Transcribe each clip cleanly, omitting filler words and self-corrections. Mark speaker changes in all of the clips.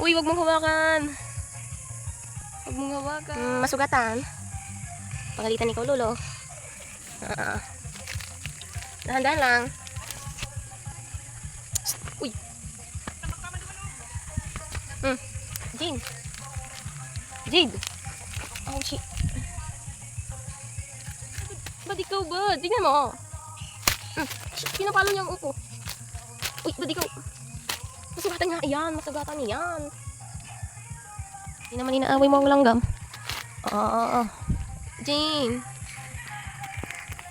Speaker 1: Uy, wag mong hawakan. Wag mong hawakan. Masugatan. Pagalitan ikaw, Lolo. Dahan-dahan lang. Uy. Jane. Jade. Oh, shit. Ba't ikaw ba? Tingnan mo. Pinapalo niya ang upo. Uy, ba't ikaw? Masugatan nga. Ayan, masugatan niya yan. Hindi naman inaaway mo ang langgam. Oo. Jane.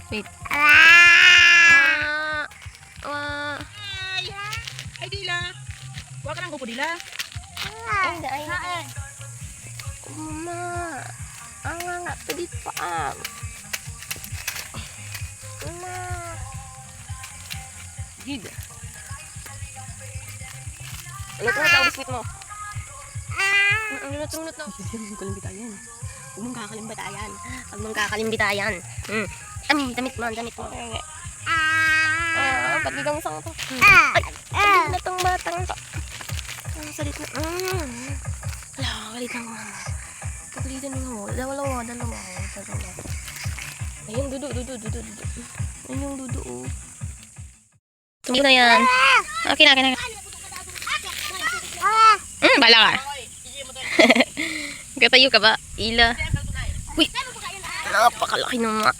Speaker 1: Wait.
Speaker 2: Ay, Dila. Huwag ka nang upo, Dila.
Speaker 1: Ay. Mama. Nga, pedit pa. Mama. Gid. Ulit ang biscuit mo. Ulit na. Kalimbitayan. Huwag mong kakalimbitayan. Huwag mong kakalimbitayan. Damit mo. Pagdigang sang to. Ay, na tong batang to. Salit na. Wala, galit na mama. Pagalitan mo. Dalawa. Ayun, dudu. Ayun yung dudu, oh. Tumigil na yan. Okay na. Bala ka. Katayo ka ba? Ila. Uy, napakalaki naman.